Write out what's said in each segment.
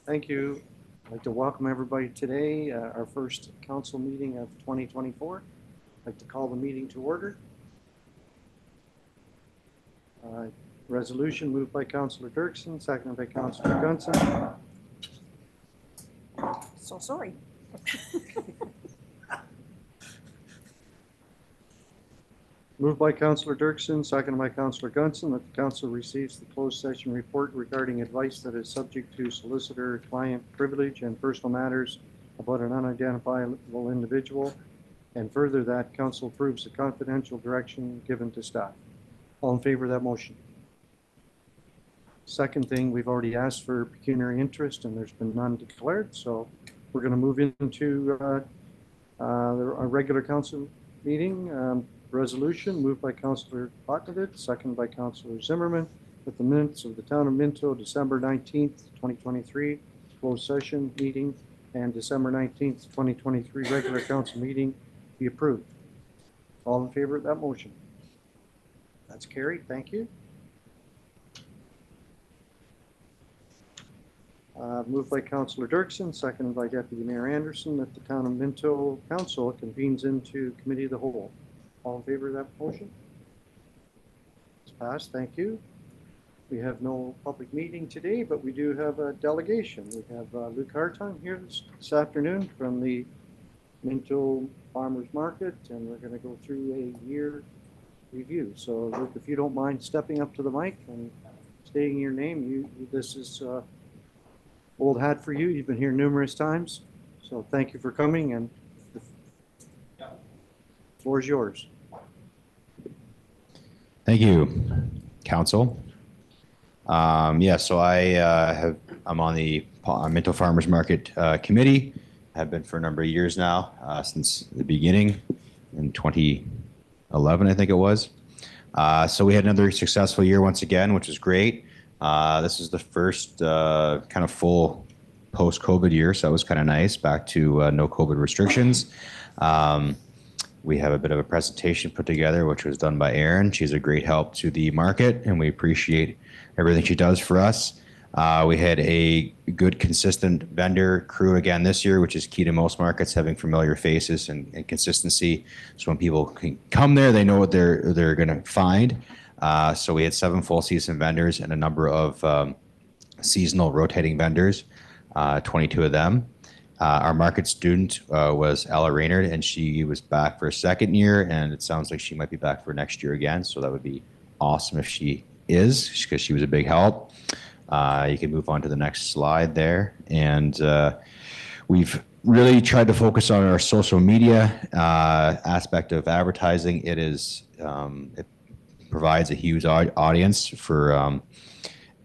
Thank you. I'd like to welcome everybody today, our first council meeting of 2024. I'd like to call the meeting to order. Resolution moved by Councillor Dirksen, seconded by Councillor Gunson. So sorry. Moved by Councillor Dirksen, seconded by Councillor Gunson, that the council receives the closed session report regarding advice that is subject to solicitor-client privilege and personal matters about an unidentifiable individual, and further that council approves the confidential direction given to staff. All in favor of that motion? Second thing, we've already asked for pecuniary interest and there's been none declared, so we're going to move into our regular council meeting. Resolution moved by Councillor Botkovich, seconded by Councillor Zimmerman, that the minutes of the Town of Minto, December 19th, 2023, closed session meeting, and December 19th, 2023, regular council meeting be approved. All in favor of that motion? That's carried. Thank you. Moved by Councillor Dirksen, seconded by Deputy Mayor Anderson, that the Town of Minto Council convenes into Committee of the Whole. All in favor of that motion? It's passed. Thank you. We have no public meeting today, but we do have a delegation. We have Luke Hartung here this afternoon from the Minto Farmers Market, and we're going to go through a year review. So, Luke, if you don't mind stepping up to the mic and stating your name, this is old hat for you. You've been here numerous times, so thank you for coming, and the floor is yours. Thank you, Council. So I'm on the Minto Farmers Market Committee. Have been for a number of years now, since the beginning in 2011, I think it was. So we had another successful year once again, which is great. This is the first kind of full post-COVID year, so that was kind of nice, back to no COVID restrictions. We have a bit of a presentation put together, which was done by Erin. She's a great help to the market, and we appreciate everything she does for us. We had a good, consistent vendor crew again this year, which is key to most markets, having familiar faces and consistency. So when people can come there, they know what they're going to find. So we had 7 full season vendors and a number of seasonal rotating vendors, 22 of them. Our market student was Ella Raynard, and she was back for a second year, and it sounds like she might be back for next year again. So that would be awesome if she is, because she was a big help. You can move on to the next slide there. And we've really tried to focus on our social media aspect of advertising. It provides a huge audience for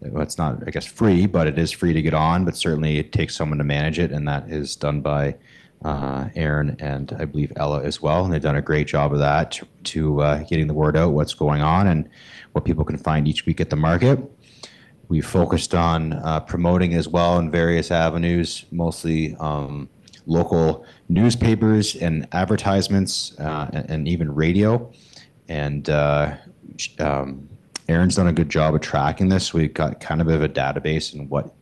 well, it's not, I guess, free, but it is free to get on, but certainly it takes someone to manage it, and that is done by Erin and I believe Ella as well, and they've done a great job of that to getting the word out, what's going on and what people can find each week at the market. We focused on promoting as well in various avenues, mostly local newspapers and advertisements and even radio. And Erin's done a good job of tracking this. We've got kind of a database and what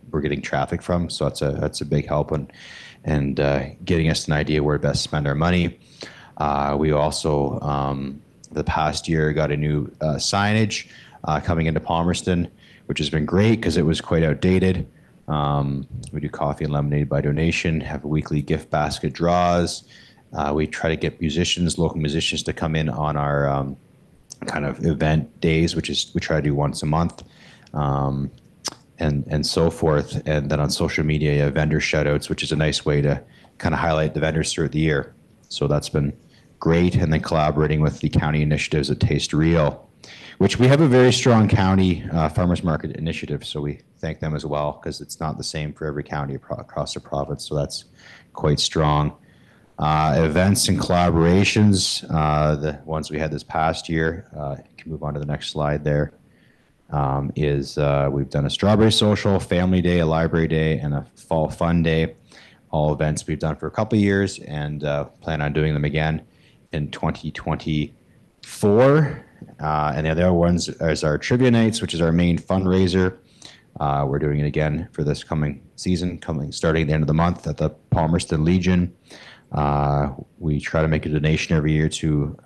we're getting traffic from. So that's a big help and getting us an idea where to best spend our money. We also, the past year, got a new signage coming into Palmerston, which has been great because it was quite outdated. We do coffee and lemonade by donation, have weekly gift basket draws. We try to get local musicians to come in on our kind of event days, which is we try to do once a month, and so forth. And then on social media, you have vendor shoutouts, which is a nice way to kind of highlight the vendors throughout the year. So that's been great. And then collaborating with the county initiatives at Taste Real, which we have a very strong county farmers market initiative. So we thank them as well, because it's not the same for every county across the province. So that's quite strong. Events and collaborations, the ones we had this past year, you can move on to the next slide there, we've done a strawberry social, family day, a library day, and a fall fun day. All events we've done for a couple of years, and plan on doing them again in 2024. And the other ones is our trivia nights, which is our main fundraiser. We're doing it again for this coming season, starting at the end of the month at the Palmerston Legion. We try to make a donation every year to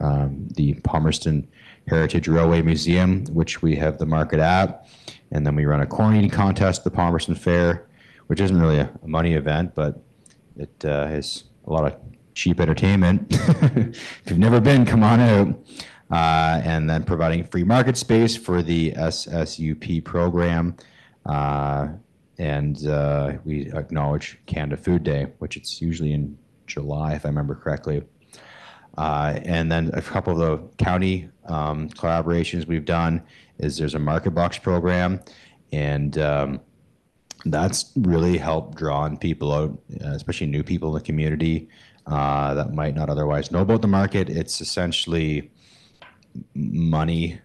the Palmerston Heritage Railway Museum, which we have the market at. And then we run a corn eating contest at the Palmerston Fair, which isn't really a money event, but it is a lot of cheap entertainment. If you've never been, come on out. And then providing free market space for the SSUP program. We acknowledge Canada Food Day, which it's usually in July, if I remember correctly. And then a couple of the county collaborations we've done is there's a market box program, and that's really helped draw in people out, especially new people in the community that might not otherwise know about the market. It's essentially money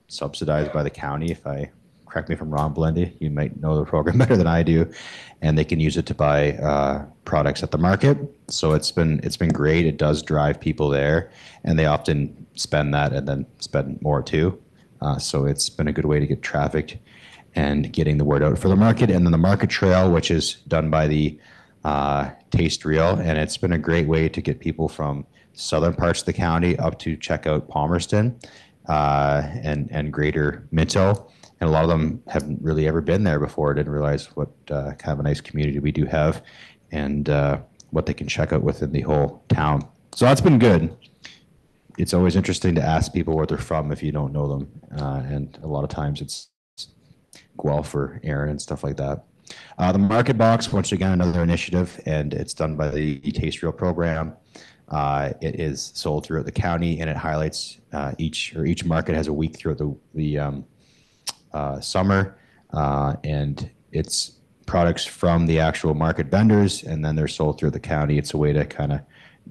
subsidized by the county. Correct me if I'm wrong, Belinda, you might know the program better than I do, and they can use it to buy products at the market. So it's been great. It does drive people there, and they often spend that and then spend more too. So it's been a good way to get traffic and getting the word out for the market. And then the market trail, which is done by the Taste Reel, and it's been a great way to get people from southern parts of the county up to check out Palmerston and greater Minto. And a lot of them haven't really ever been there before, didn't realize what kind of a nice community we do have, and what they can check out within the whole town. So that's been good. It's always interesting to ask people where they're from if you don't know them. And a lot of times it's Guelph or Erin and stuff like that. The Market Box, once again, another initiative, and it's done by the Taste Reel program. It is sold throughout the county, and it highlights each market has a week throughout the summer, and it's products from the actual market vendors, and then they're sold through the county. It's a way to kind of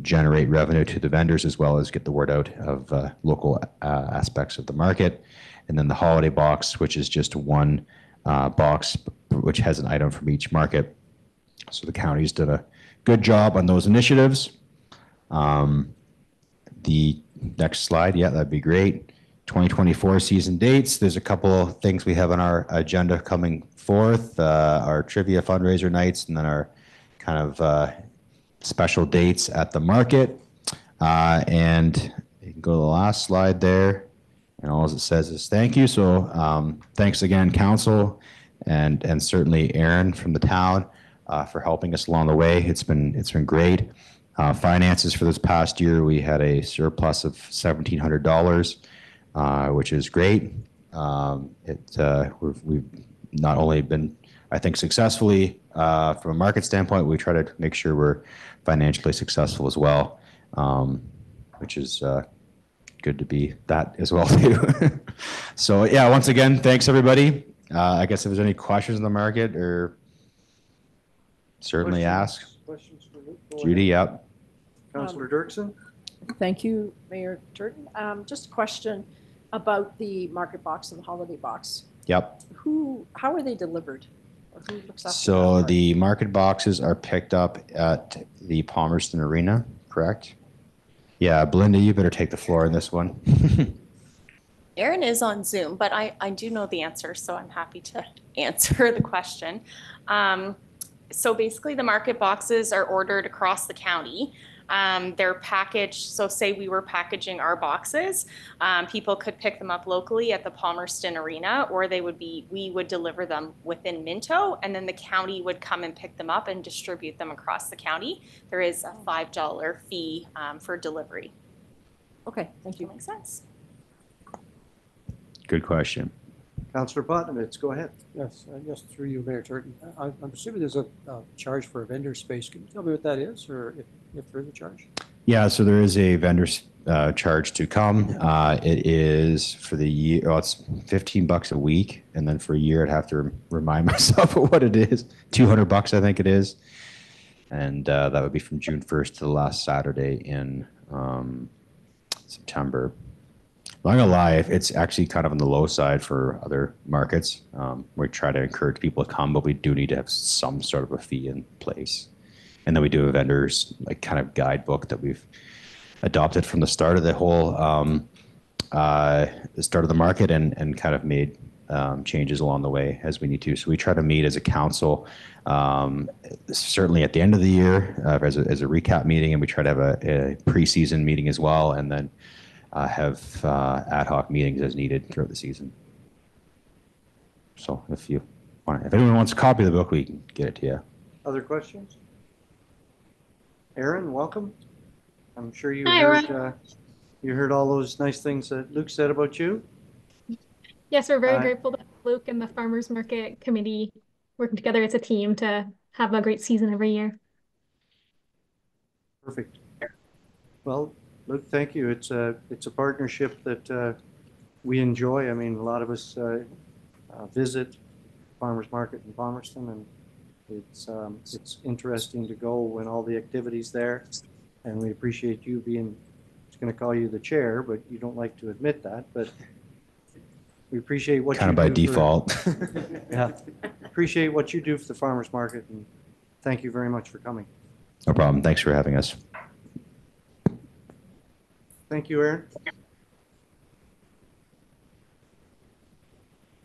generate revenue to the vendors as well as get the word out of local aspects of the market. And then the holiday box, which is just one box which has an item from each market. So the county's done a good job on those initiatives. The next slide, yeah, that'd be great. 2024 season dates. There's a couple of things we have on our agenda coming forth, our trivia fundraiser nights, and then our kind of special dates at the market. And you can go to the last slide there, and all it says is thank you. So thanks again, council, and certainly Aaron from the town for helping us along the way. It's been great. Finances for this past year, we had a surplus of $1,700, which is great. We've not only been, I think, successfully from a market standpoint, we try to make sure we're financially successful as well, which is good to be that as well too. So yeah, once again, thanks everybody. I guess if there's any questions in the market, or certainly ask. Questions for Luke? Go Judy, ahead. yep. Councillor Dirksen? Thank you, Mayor Turton. Just a question about the market box and the holiday box. Yep. How are they delivered? Or who looks after So that part? the market boxes are picked up at the Palmerston Arena, correct? Yeah, Belinda, you better take the floor in this one. Erin is on Zoom, but I do know the answer, so I'm happy to answer the question. So basically, the market boxes are ordered across the county. They're packaged, so say we were packaging our boxes, people could pick them up locally at the Palmerston Arena, or we would deliver them within Minto, and then the county would come and pick them up and distribute them across the county. There is a $5 fee for delivery. Okay, thank you. That makes sense. Good question. Councillor Botnovich, go ahead. Yes, just through you, Mayor Turton. I'm assuming there's a charge for a vendor space. Can you tell me what that is, or if there is a charge? Yeah, so there is a vendor charge to come. It is for the year, it's $15 a week, and then for a year I'd have to remind myself of what it is. $200 I think it is. And that would be from June 1st to the last Saturday in September. I'm not gonna lie, it's actually kind of on the low side for other markets. We try to encourage people to come, but we do need to have some sort of a fee in place. And then we do a vendor's kind of guidebook that we've adopted from the start of the whole the start of the market, and kind of made changes along the way as we need to. So we try to meet as a council, certainly at the end of the year as a recap meeting, and we try to have a preseason meeting as well, and then have ad hoc meetings as needed throughout the season. So if anyone wants a copy of the book, we can get it to you. Other questions? Aaron, welcome. I'm sure you Hi, heard all those nice things that Luke said about you. Yes, we're very Uh, grateful that Luke and the Farmers Market Committee working together as a team to have a great season every year. Perfect. Well, Luke, thank you. It's a partnership that we enjoy. I mean, a lot of us visit Farmers Market in Palmerston, and it's interesting to go when all the activities there. And we appreciate you being. I was going to call you the chair, but you don't like to admit that. But we appreciate what Kind you of by do default. Yeah, appreciate what you do for the farmers market, and thank you very much for coming. No problem. Thanks for having us. Thank you, Aaron.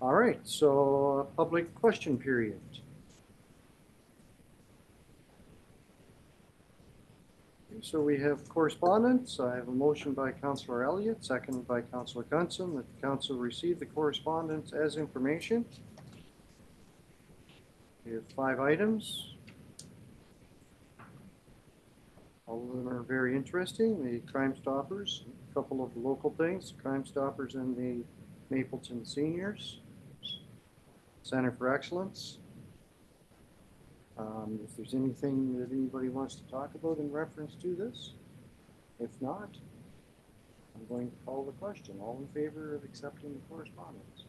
All right, so public question period. So we have correspondence. I have a motion by Councillor Elliott, seconded by Councillor Gunson, that the council receive the correspondence as information. We have 5 items. All of them are very interesting. The Crime Stoppers, a couple of local things, Crime Stoppers and the Mapleton Seniors, Center for Excellence. If there's anything that anybody wants to talk about in reference to this, if not, I'm going to call the question. All in favor of accepting the correspondence?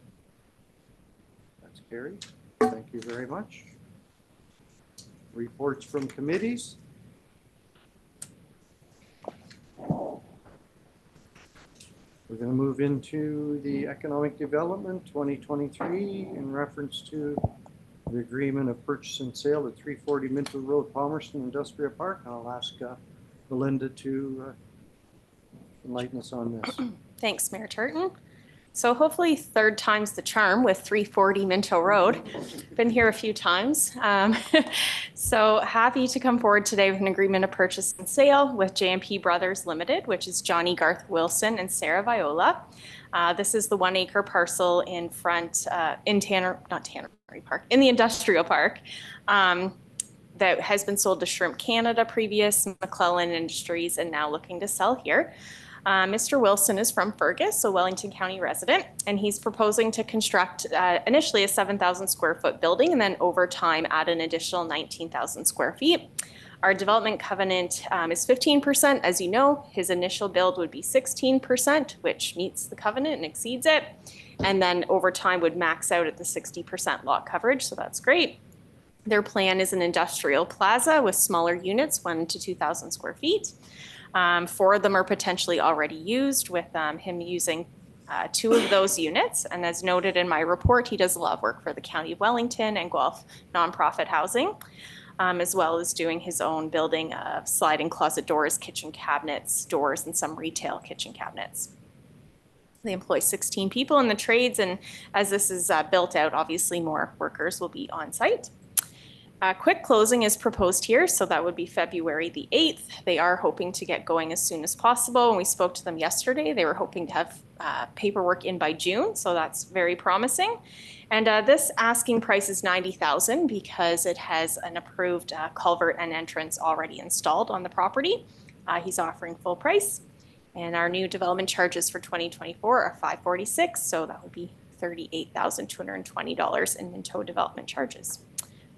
That's carried. Thank you very much. Reports from committees. We're going to move into the Economic Development 2023 in reference to the agreement of purchase and sale at 340 Minto Road, Palmerston Industrial Park. I'll ask Belinda to enlighten us on this. Thanks, Mayor Turton. So hopefully 3rd time's the charm with 340 Minto Road. Been here a few times. So happy to come forward today with an agreement of purchase and sale with J&P Brothers Limited, which is Johnny Garth Wilson and Sarah Viola. This is the 1 acre parcel in front, in in the industrial park, that has been sold to Shrimp Canada previous, McClellan Industries, and now looking to sell here. Mr. Wilson is from Fergus, a Wellington County resident, and he's proposing to construct initially a 7,000 square foot building and then over time add an additional 19,000 square feet. Our development covenant is 15%. As you know, his initial build would be 16%, which meets the covenant and exceeds it. And then over time would max out at the 60% lot coverage, so that's great. Their plan is an industrial plaza with smaller units, 1,000 to 2,000 square feet. 4 of them are potentially already used, with him using 2 of those units. And as noted in my report, he does a lot of work for the County of Wellington and Guelph nonprofit housing, as well as doing his own building of sliding closet doors, kitchen cabinets, doors, and some retail kitchen cabinets. They employ 16 people in the trades, and as this is built out, obviously more workers will be on site. Quick closing is proposed here, so that would be February the 8th. They are hoping to get going as soon as possible. When we spoke to them yesterday, they were hoping to have paperwork in by June, so that's very promising. And this asking price is $90,000 because it has an approved culvert and entrance already installed on the property. He's offering full price. And our new development charges for 2024 are $546, so that would be $38,220 in Minto development charges.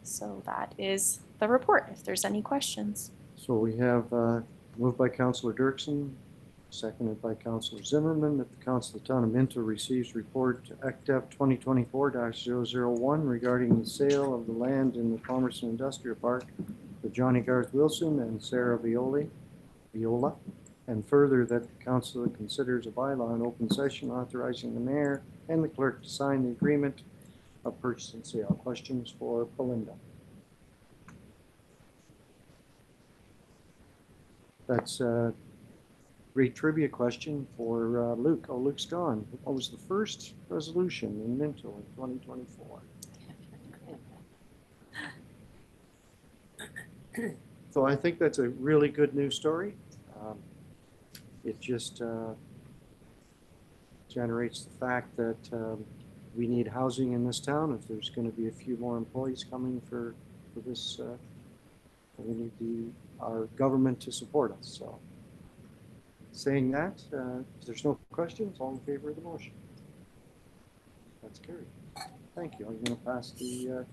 So that is the report, if there's any questions. So we have moved by Councillor Dirksen, seconded by Councillor Zimmerman, that the Council of the Town of Minto receives report ECDEF 2024-001 regarding the sale of the land in the Palmerston Industrial Park to Johnny Garth Wilson and Sarah Viola, and further that the Council considers a bylaw in open session authorizing the mayor and the clerk to sign the agreement of purchase and sale. Questions for Belinda? That's Great trivia question for Luke. Oh, Luke's gone. What was the first resolution in Minto in 2024? So I think that's a really good news story. It just generates the fact that we need housing in this town. If there's going to be a few more employees coming for this, we need our government to support us. So saying that, if there's no questions, all in favor of the motion? That's carried. Thank you. I'm going to pass the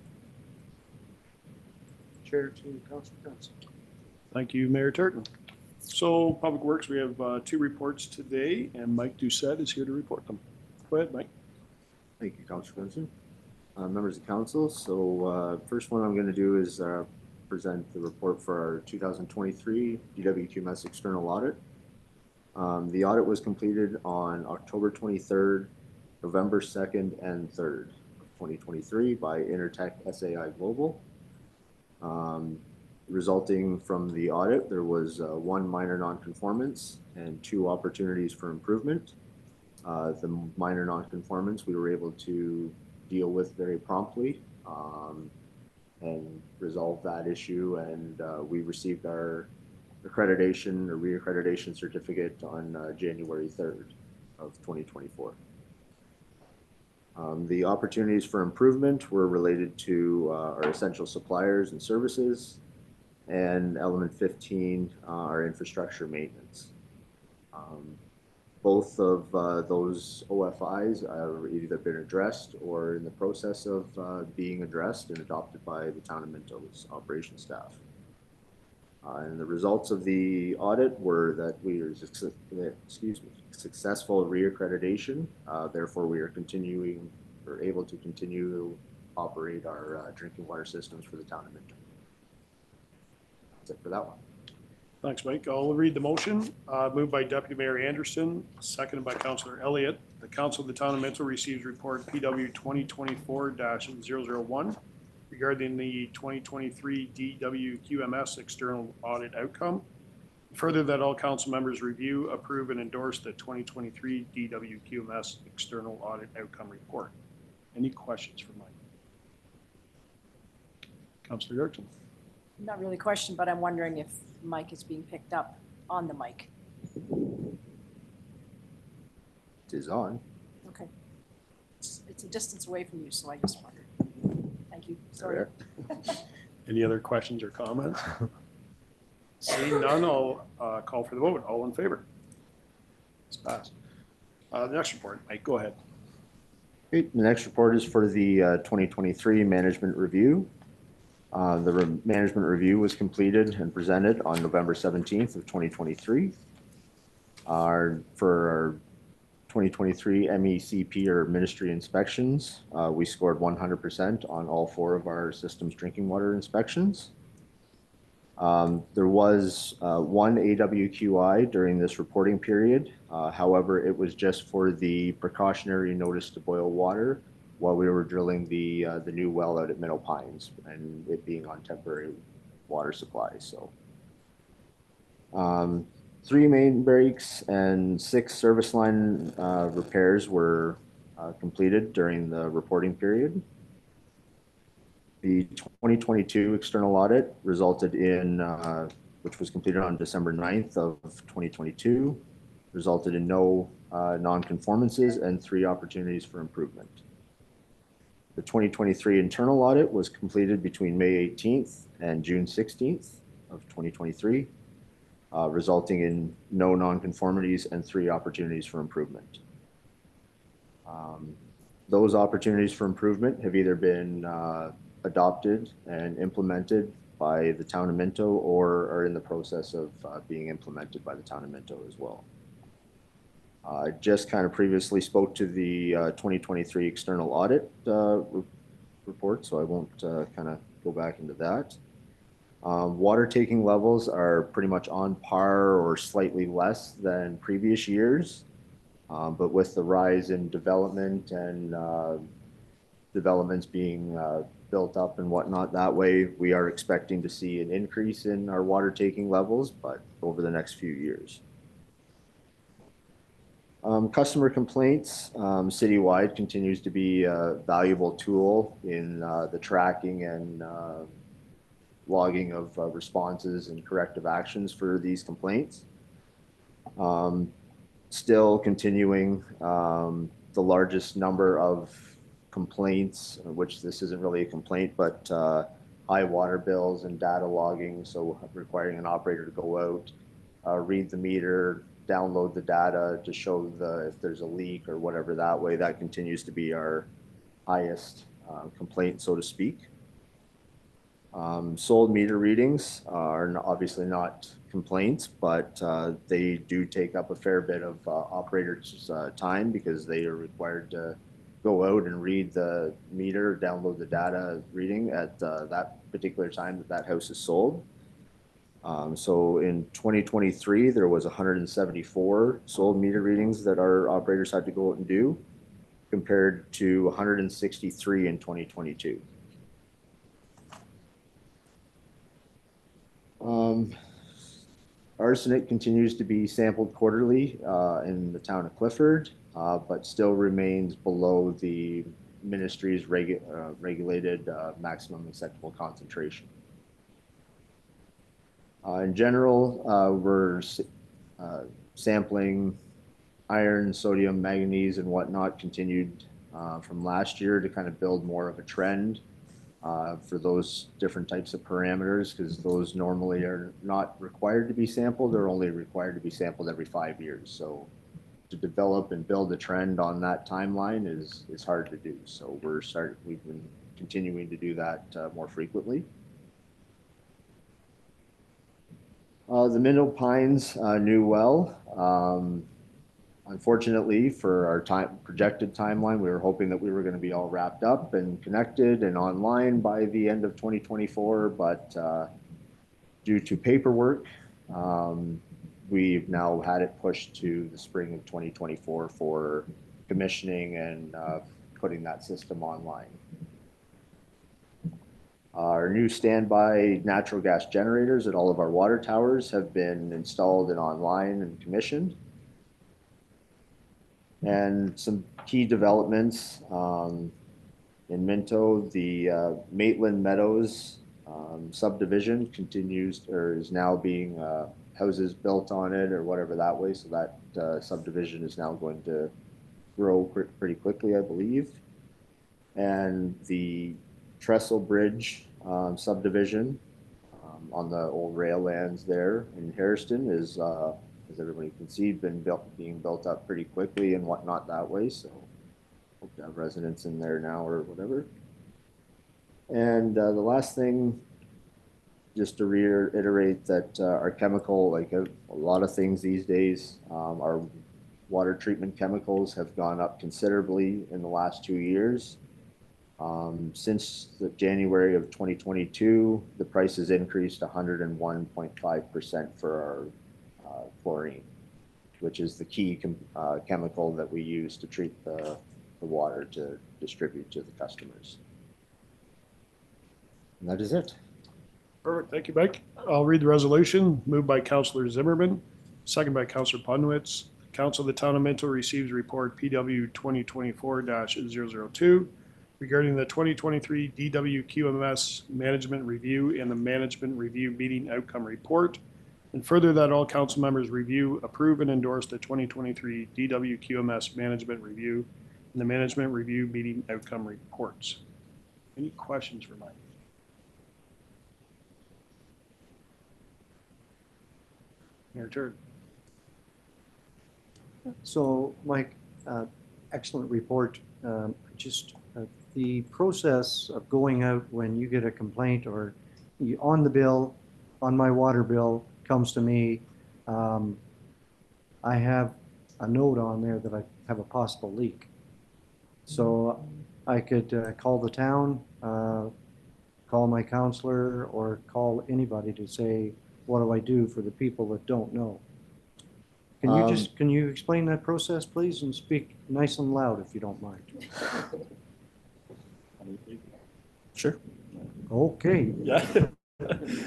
chair to Councilor Johnson. Thank you, Mayor Turton. So Public Works, we have two reports today, and Mike Doucette is here to report them. Go ahead, Mike. Thank you, Councilor Benson. Members of council, so first one I'm going to do is present the report for our 2023 DWQMS external audit. The audit was completed on October 23rd, November 2nd, and 3rd of 2023 by Intertech SAI Global. Resulting from the audit, there was one minor nonconformance and two opportunities for improvement. The minor nonconformance we were able to deal with very promptly and resolve that issue, and we received our accreditation or reaccreditation certificate on January 3rd of 2024. The opportunities for improvement were related to our essential suppliers and services, and element 15, our infrastructure maintenance. Both of those OFIs have either been addressed or in the process of being addressed and adopted by the town of Minto's operations staff. And the results of the audit were that we are successful reaccreditation. Therefore, we are able to continue to operate our drinking water systems for the town of Minto. That's it for that one. Thanks, Mike. I'll read the motion. Moved by Deputy Mayor Anderson, seconded by Councillor Elliott. The Council of the Town of Minto receives report PW 2024-001 regarding the 2023 DWQMS external audit outcome. Further, that all council members review, approve, and endorse the 2023 DWQMS external audit outcome report. Any questions for Mike? Councillor Dirksen. Not really a question, but I'm wondering if Mike is being picked up on the mic. It is on. Okay. It's a distance away from you, so I just wondered. Thank you. Sorry. Any other questions or comments? Seeing none, I'll call for the vote. All in favor? It's passed. The next report, Mike, go ahead. Great. The next report is for the 2023 management review. The management review was completed and presented on November 17th of 2023. For our 2023 MECP or ministry inspections, we scored 100% on all four of our systems drinking water inspections. There was one AWQI during this reporting period. However, it was just for the precautionary notice to boil water while we were drilling the new well out at Minnow Pines, and it being on temporary water supply. So 3 main breaks and 6 service line repairs were completed during the reporting period. The 2022 external audit resulted in, which was completed on December 9th of 2022, resulted in no non-conformances and 3 opportunities for improvement. The 2023 internal audit was completed between May 18th and June 16th of 2023, resulting in no nonconformities and 3 opportunities for improvement. Those opportunities for improvement have either been adopted and implemented by the town of Minto or are in the process of being implemented by the town of Minto as well. I just kind of previously spoke to the 2023 external audit report, so I won't kind of go back into that. Water taking levels are pretty much on par or slightly less than previous years, but with the rise in development and developments being built up and whatnot, that way we are expecting to see an increase in our water taking levels, but over the next few years. Customer complaints citywide continues to be a valuable tool in the tracking and logging of responses and corrective actions for these complaints. Still continuing the largest number of complaints, which this isn't really a complaint, but high water bills and data logging, so requiring an operator to go out, read the meter, download the data to show if there's a leak or whatever that way. That continues to be our highest complaint, so to speak. Sold meter readings are obviously not complaints, but they do take up a fair bit of operators' time because they are required to go out and read the meter, download the data reading at that particular time that house is sold. So in 2023, there was 174 sold meter readings that our operators had to go out and do, compared to 163 in 2022. Arsenic continues to be sampled quarterly in the town of Clifford, but still remains below the ministry's regulated maximum acceptable concentration. In general, we're sampling iron, sodium, manganese, and whatnot continued from last year to kind of build more of a trend for those different types of parameters, because those normally are not required to be sampled. They're only required to be sampled every 5 years. So to develop and build a trend on that timeline is hard to do. So we've been continuing to do that more frequently. The Minto Pines new well. Unfortunately, for our projected timeline, we were hoping that we were going to be all wrapped up and connected and online by the end of 2024, but due to paperwork, we've now had it pushed to the spring of 2024 for commissioning and putting that system online. Our new standby natural gas generators at all of our water towers have been installed and online and commissioned. And some key developments in Minto, the Maitland Meadows subdivision continues, or is now being houses built on it or whatever that way. So that subdivision is now going to grow pretty quickly, I believe. And the Trestle Bridge subdivision on the old rail lands there in Harriston is, as everybody can see, being built up pretty quickly and whatnot that way. So hope to have residents in there now or whatever. And the last thing, just to reiterate that our chemical, like a lot of things these days, our water treatment chemicals have gone up considerably in the last 2 years. Since the January of 2022, the price has increased 101.5% for our chlorine, which is the key chemical that we use to treat the water to distribute to the customers. And that is it. Perfect. Thank you, Mike. I'll read the resolution. Moved by Councillor Zimmerman, second by Councillor Punwitz. Council of the Town of Minto receives report PW 2024-002 regarding the 2023 DWQMS Management Review and the Management Review Meeting Outcome Report. And further, that all council members review, approve, and endorse the 2023 DWQMS Management Review and the Management Review Meeting Outcome Reports. Any questions for Mike? Your turn. So, Mike, excellent report. Just the process of going out when you get a complaint or on the bill, on my water bill, comes to me. I have a note on there that I have a possible leak. So I could call the town, call my counselor, or call anybody to say, what do I do for the people that don't know? Can you explain that process, please, and speak nice and loud if you don't mind? Sure. Okay. Yeah.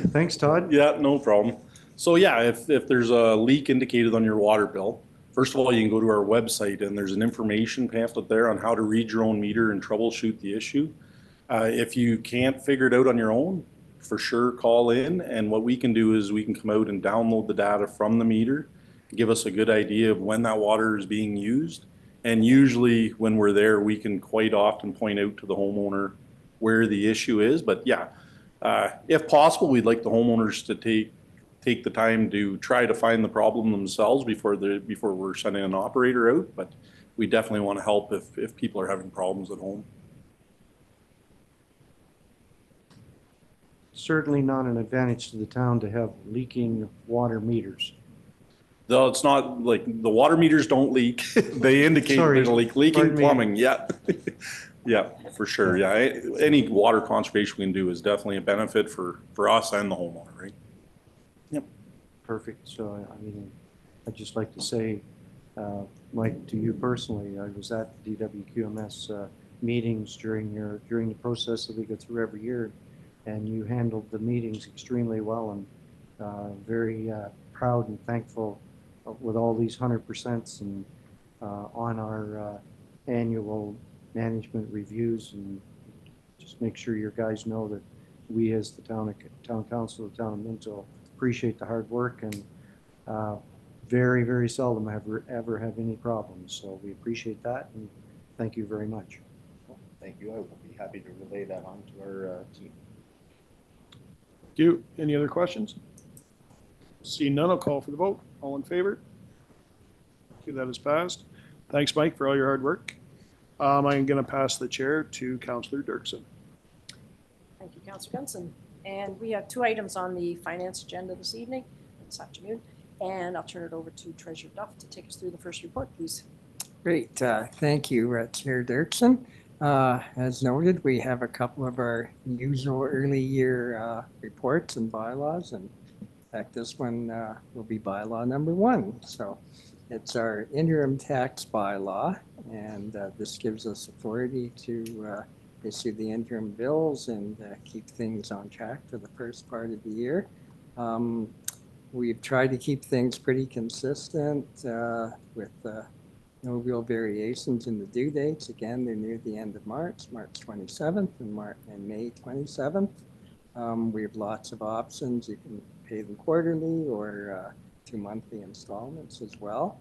Thanks, Todd. Yeah, no problem. So yeah, if there's a leak indicated on your water bill, First of all, you can go to our website and there's an information pamphlet there on how to read your own meter and troubleshoot the issue. If you can't figure it out on your own, for sure call in, and what we can do is we can come out and download the data from the meter, give us a good idea of when that water is being used. And usually when we're there, we can quite often point out to the homeowner where the issue is. But yeah, if possible, we'd like the homeowners to take the time to try to find the problem themselves before we're sending an operator out. But we definitely want to help if people are having problems at home. Certainly not an advantage to the town to have leaking water meters. Though it's not like the water meters don't leak. They indicate Sorry, there's a leak. Leaking pardon me. plumbing, yeah. Yeah, for sure. Yeah, any water conservation we can do is definitely a benefit for us and the homeowner, right? Yep. Perfect. So, I mean, I'd just like to say, Mike, to you personally, I was at DWQMS meetings during the process that we go through every year, and you handled the meetings extremely well, and very proud and thankful with all these 100% and on our annual management reviews, and just make sure your guys know that we as the town council, the town of Minto, appreciate the hard work, and very, very seldom ever have any problems. So we appreciate that, and thank you very much. Thank you. I will be happy to relay that on to our team. Thank you. Any other questions? Seeing none, I'll call for the vote. All in favor? Thank you, that is passed. Thanks, Mike, for all your hard work. I'm going to pass the chair to Councillor Dirksen. Thank you, Councillor Gunson. And we have 2 items on the finance agenda this afternoon, and I'll turn it over to Treasurer Duff to take us through the first report, please. Great. Thank you, Chair Dirksen. As noted, we have a couple of our usual early year reports and bylaws, and in fact, this one will be bylaw number 1. So it's our interim tax bylaw, and this gives us authority to issue the interim bills and keep things on track for the first part of the year. We've tried to keep things pretty consistent with no real variations in the due dates. Again, they're near the end of March 27th and May 27th. We have lots of options. You can pay them quarterly or 2 monthly installments as well.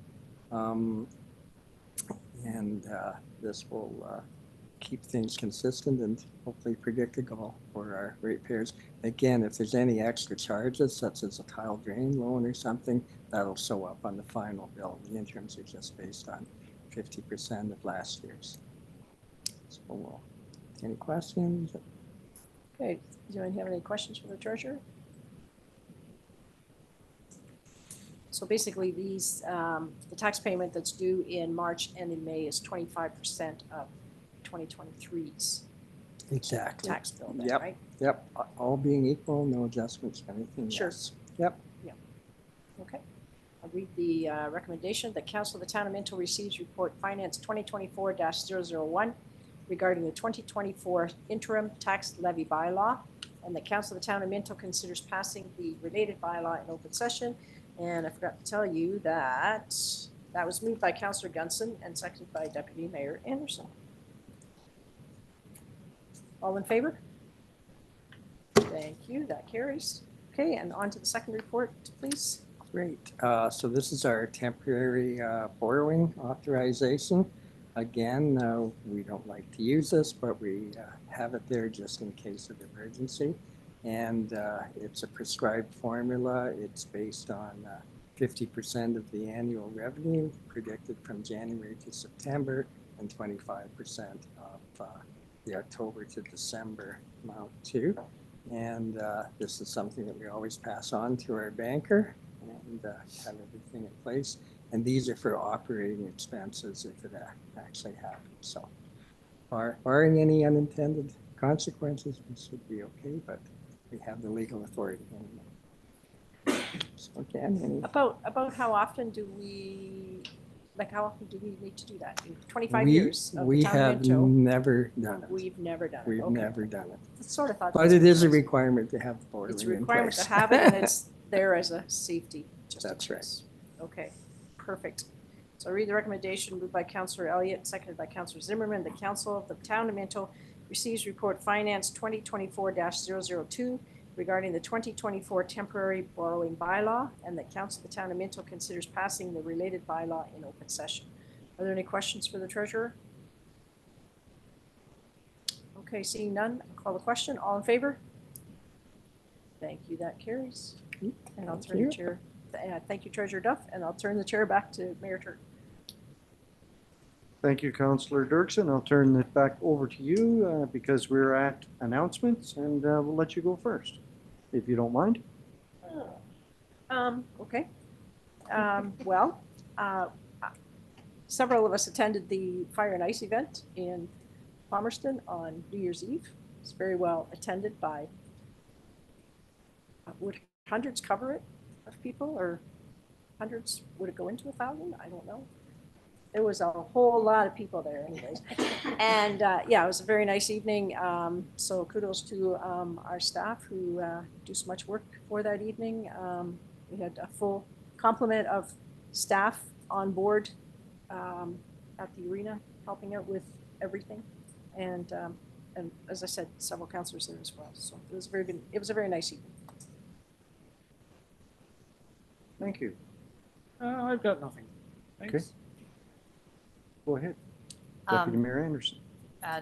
This will keep things consistent and hopefully predictable for our ratepayers. Again, if there's any extra charges, such as a tile drain loan or something, that'll show up on the final bill. The interims are just based on 50% of last year's. So, any questions? Okay, does anyone have any questions for the treasurer? So basically these, the tax payment that's due in March and in May is 25% of 2023's Exactly. tax bill then, Yep. right? Yep. All being equal, no adjustments for anything. Sure. Else. Yep. Okay. I'll read the recommendation. The Council of the Town of Minto receives report finance 2024-001 regarding the 2024 interim tax levy bylaw. And the Council of the Town of Minto considers passing the related bylaw in open session. And I forgot to tell you that that was moved by Councillor Gunson and seconded by Deputy Mayor Anderson. All in favor? Thank you. That carries. Okay, and on to the second report, please. Great. So this is our temporary borrowing authorization. Again, we don't like to use this, but we have it there just in case of emergency. And it's a prescribed formula. It's based on 50% of the annual revenue predicted from January to September and 25% of the October to December amount too. And this is something that we always pass on to our banker and have everything in place. And these are for operating expenses if it actually happens. So barring any unintended consequences, we should be okay, but we have the legal authority. So again, About how often do we, how often do we need to do that? In 25 we, years of we the town have of Minto, never done it. we've never done it. We've Okay. never done it. I sort of thought. But that's it is a what requirement to have the borrowing It's a in requirement place. to have it, and it's there as a safety just in That's right. case. Okay, perfect. So I read the recommendation moved by Councillor Elliott, seconded by Councillor Zimmerman. The Council of the Town of Minto receives report Finance 2024-002 regarding the 2024 temporary borrowing bylaw, and that Council of the Town of Minto considers passing the related bylaw in open session. Are there any questions for the treasurer? Okay, seeing none, I'll call the question. All in favor? Thank you, that carries. And I'll turn the chair, thank you, Treasurer Duff, and I'll turn the chair back to Mayor Turk. Thank you, Councillor Dirksen. I'll turn it back over to you because we're at announcements, and we'll let you go first, if you don't mind. Okay. Well, several of us attended the Fire and Ice event in Palmerston on New Year's Eve. It's very well attended by, would hundreds cover it of people, or hundreds, would it go into 1,000? I don't know. There was a whole lot of people there anyways. And yeah, it was a very nice evening. So kudos to our staff who do so much work for that evening. We had a full complement of staff on board at the arena, helping out with everything. And as I said, several councillors there as well. So it was a very nice evening. Thank you. I've got nothing. Thanks. Okay. Go ahead. Deputy Mayor Anderson.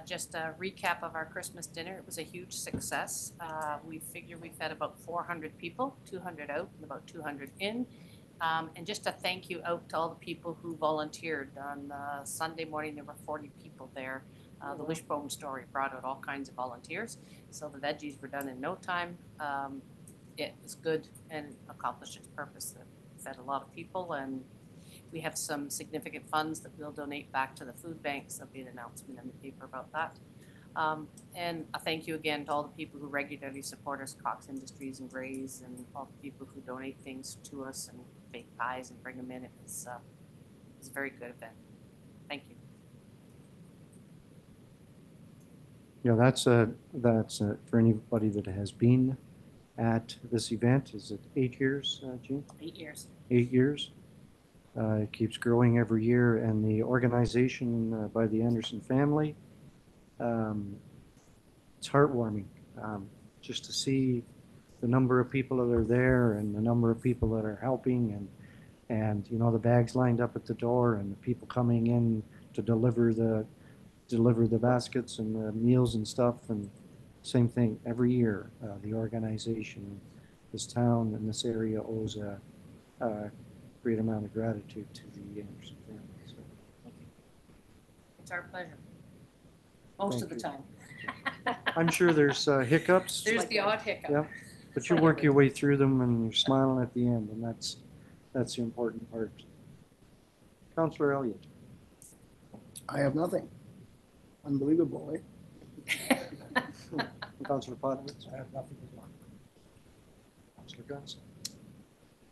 Just a recap of our Christmas dinner. It was a huge success. We figure we fed about 400 people, 200 out and about 200 in. And just a thank you out to all the people who volunteered. On Sunday morning, there were 40 people there. The Wishbone story brought out all kinds of volunteers. So the veggies were done in no time. It was good and accomplished its purpose. It fed a lot of people, and we have some significant funds that we'll donate back to the food banks. There'll be an announcement in the paper about that. And a thank you again to all the people who regularly support us, Cox Industries and Gray's, and all the people who donate things to us and bake pies and bring them in. It was a very good event. Thank you. Yeah, that's for anybody that has been at this event. Is it 8 years, Jean? 8 years. 8 years. It keeps growing every year, and the organization by the Anderson family, it's heartwarming just to see the number of people that are there and the number of people that are helping, and you know, the bags lined up at the door and the people coming in to deliver the baskets and the meals and stuff. And same thing every year. The organization, this town and this area owes a great amount of gratitude to the Anderson family. So. Thank you. It's our pleasure. Most Thank of the you. time. I'm sure there's hiccups. There's the odd hiccup. Yeah, but you work your way through them and you're smiling at the end, and that's the important part. Councillor Elliott. I have nothing. Unbelievable, eh? Councillor Potowitz. I have nothing as well. Councillor Gunson.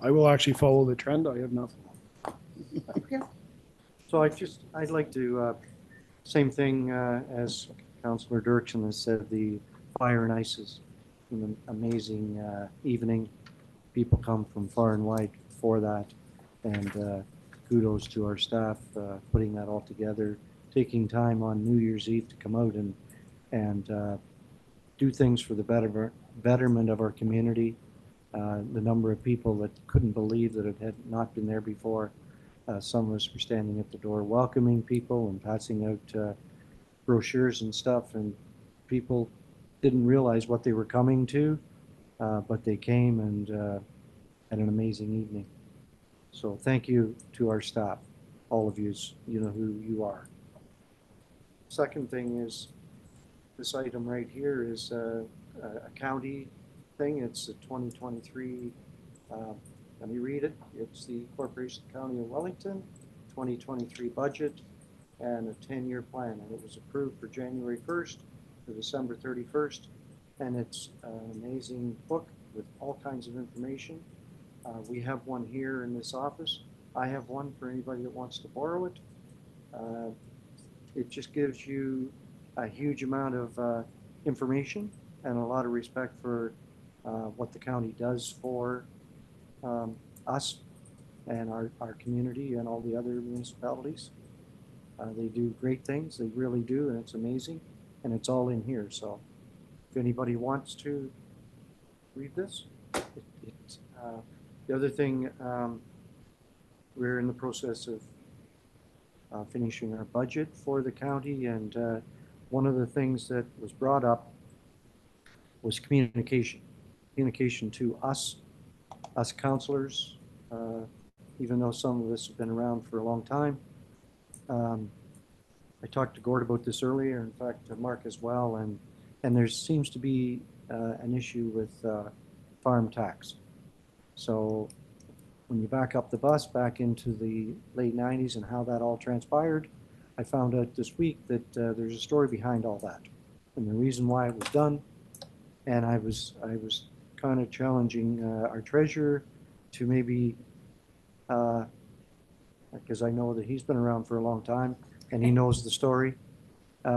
I will actually follow the trend. I have nothing. So I'd like to, same thing as Councillor Dirksen has said, the Fire and Ice is an amazing evening. People come from far and wide for that, and kudos to our staff putting that all together, taking time on New Year's Eve to come out and do things for the betterment of our community. The number of people that couldn't believe that it had not been there before. Some of us were standing at the door welcoming people and passing out brochures and stuff, and people didn't realize what they were coming to, but they came and had an amazing evening. So thank you to our staff, all of you. You know who you are. Second thing is, this item right here is a county thing. It's a 2023, let me read it. It's the Corporation County of Wellington 2023 budget and a 10-year plan. And it was approved for January 1st to December 31st. And it's an amazing book with all kinds of information. We have one here in this office. I have one for anybody that wants to borrow it. It just gives you a huge amount of information and a lot of respect for what the county does for us and our community and all the other municipalities. They do great things, they really do, and it's amazing, and it's all in here. So if anybody wants to read this, the other thing, we're in the process of finishing our budget for the county, and one of the things that was brought up was communication to us councilors, even though some of us have been around for a long time. I talked to Gord about this earlier, in fact, to Mark as well, and there seems to be an issue with farm tax. So when you back up the bus back into the late 90s and how that all transpired, I found out this week that there's a story behind all that and the reason why it was done. And I was kind of challenging our treasurer to maybe, because I know that he's been around for a long time and he knows the story,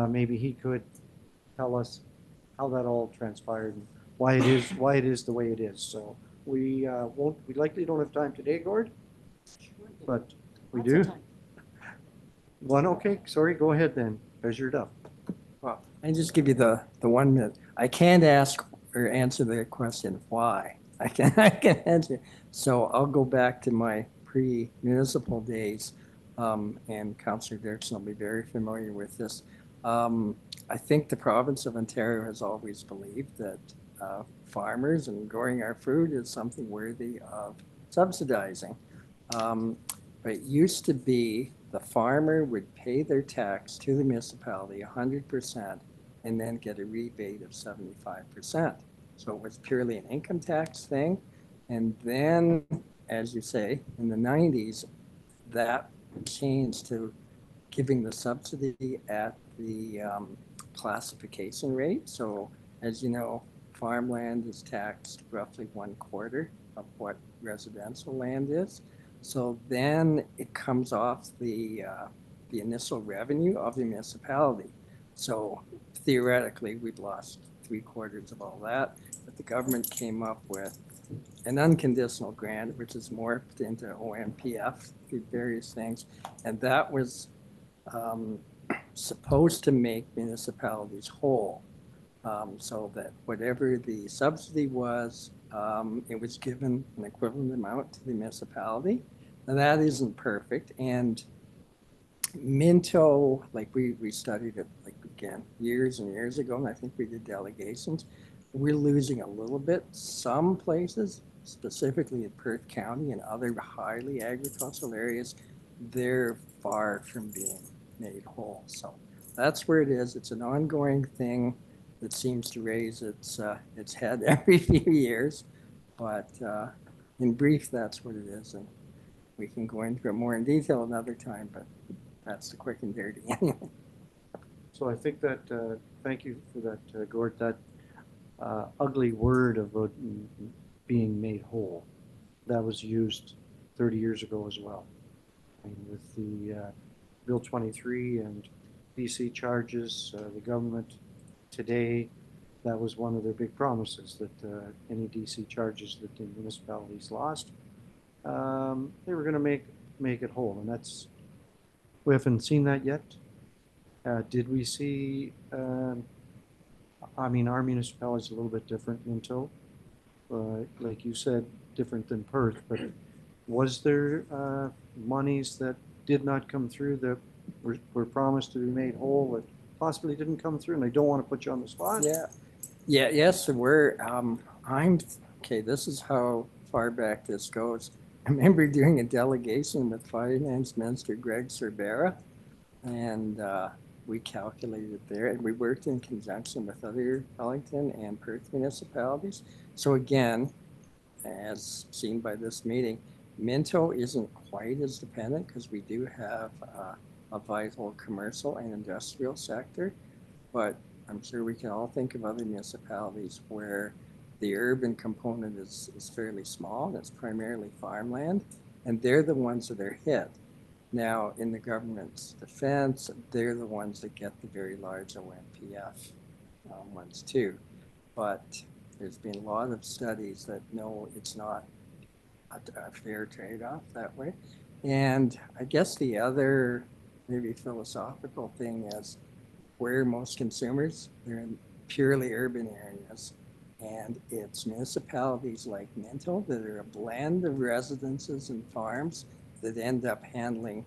maybe he could tell us how that all transpired and why it is the way it is. So we likely don't have time today, Gord, but we do. One, okay, sorry, go ahead then, measure it up. Well, I just give you the 1 minute. I can't ask or answer the question why. I can answer. So I'll go back to my pre-municipal days, and Councillor Dirksen will be very familiar with this. I think the province of Ontario has always believed that farmers and growing our food is something worthy of subsidizing. But it used to be the farmer would pay their tax to the municipality 100% and then get a rebate of 75%. So it was purely an income tax thing. And then, as you say, in the 90s, that changed to giving the subsidy at the classification rate. So as you know, farmland is taxed roughly 1/4 of what residential land is. So then it comes off the initial revenue of the municipality. So theoretically, we've lost 3/4 of all that, but the government came up with an unconditional grant, which is morphed into OMPF through various things. And that was supposed to make municipalities whole, so that whatever the subsidy was, it was given an equivalent amount to the municipality. Now that isn't perfect. And Minto, like we studied it like again years and years ago, and I think we did delegations. We're losing a little bit. Some places, specifically in Perth County and other highly agricultural areas, they're far from being made whole. So that's where it is. It's an ongoing thing that seems to raise its head every few years. But in brief, that's what it is. And we can go into it more in detail another time, but that's the quick and dirty anyway. So I think that, thank you for that, Gord, that ugly word about being made whole, that was used 30 years ago as well. And with the Bill 23 and DC charges, the government today, that was one of their big promises, that any DC charges that the municipalities lost, they were going to make it whole. And that's, we haven't seen that yet. Did we see, I mean, our municipality is a little bit different, Minto, like you said, different than Perth, but was there monies that did not come through that were promised to be made whole that possibly didn't come through? And I don't want to put you on the spot. Yes, there were. Okay, this is how far back this goes. I remember doing a delegation with Finance Minister Greg Cervera, and we calculated there, and we worked in conjunction with other Wellington and Perth municipalities. So again, as seen by this meeting, Minto isn't quite as dependent because we do have a vital commercial and industrial sector, but I'm sure we can all think of other municipalities where the urban component is fairly small, and it's primarily farmland, and they're the ones that are hit. Now, in the government's defense, they're the ones that get the very large OMPF ones too. But there's been a lot of studies that no, it's not a fair trade-off that way. And I guess the other maybe philosophical thing is where most consumers, they're in purely urban areas. And it's municipalities like Minto that are a blend of residences and farms that end up handling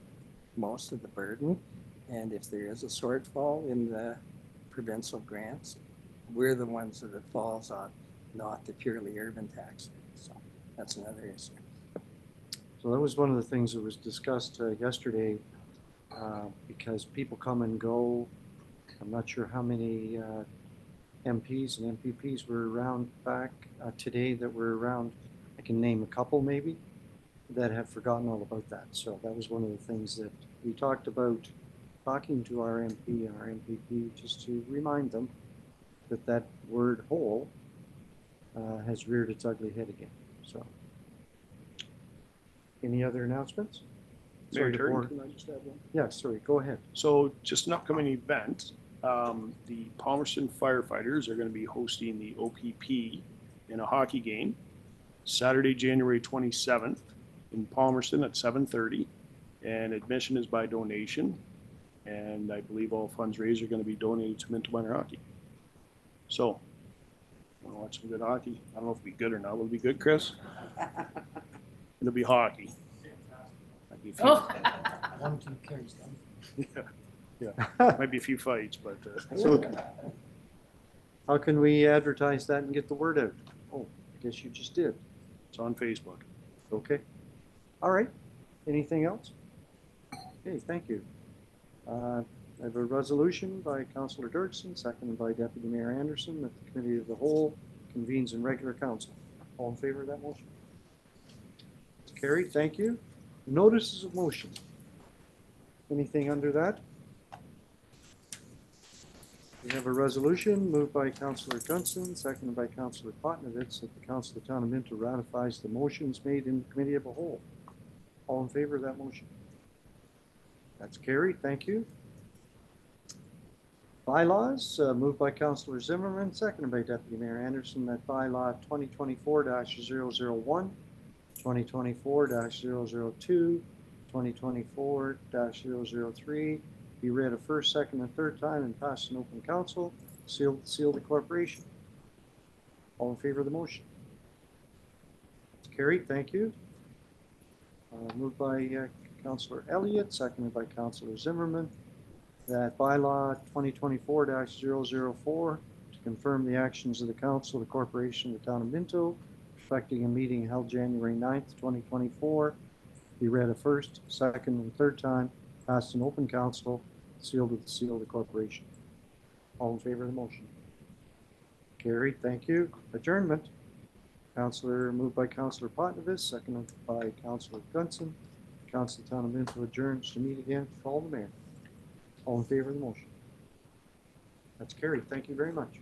most of the burden. And if there is a shortfall in the provincial grants, we're the ones that it falls on, not the purely urban tax. So that's another issue. So that was one of the things that was discussed yesterday, because people come and go. I'm not sure how many MPs and MPPs were around back today that were around. I can name a couple maybe that have forgotten all about that. So that was one of the things that we talked about, talking to our MP and our MPP, just to remind them that that word whole has reared its ugly head again. So any other announcements? Mayor Sorry, the Turton, board- can I just add one? Yeah, sorry, go ahead. So just an upcoming event, the Palmerston firefighters are going to be hosting the OPP in a hockey game Saturday, January 27th in Palmerston at 7:30. And admission is by donation. And I believe all funds raised are going to be donated to Minto Minor Hockey. So, want to watch some good hockey? I don't know if it'll be good or not. Will it be good, Chris? It'll be hockey. Might be a few- Oh. 1-2 carries them. Might be a few fights, but So how can we advertise that and get the word out? Oh, I guess you just did. it's on Facebook. Okay. All right. Anything else? Okay, thank you. I have a resolution by Councillor Dirksen, seconded by Deputy Mayor Anderson, that the Committee of the Whole convenes in regular council. All in favor of that motion? It's carried. Thank you. Notices of motion. Anything under that? We have a resolution moved by Councillor Johnson, seconded by Councillor Potnovitz, that the Council of the Town of Minto ratifies the motions made in the Committee of the Whole. All in favor of that motion? That's carried. Thank you. Bylaws, moved by Councillor Zimmerman, seconded by Deputy Mayor Anderson, that bylaw 2024-001, 2024-002, 2024-003 be read a first, second, and third time and passed in open council, seal the corporation. All in favor of the motion? It's carried. Thank you. Moved by Councillor Elliott, seconded by Councillor Zimmerman, that bylaw 2024-004 to confirm the actions of the council of the corporation of the town of Minto affecting a meeting held January 9th, 2024 be read a first, second, and third time, passed in open council, sealed with the seal of the corporation. All in favor of the motion? Carried. Thank you. Adjournment. Councillor, moved by Councillor Potnovitz, seconded by Councillor Gunson. Council of the Town of Minto adjourns to meet again to call the mayor. All in favor of the motion? That's carried. Thank you very much.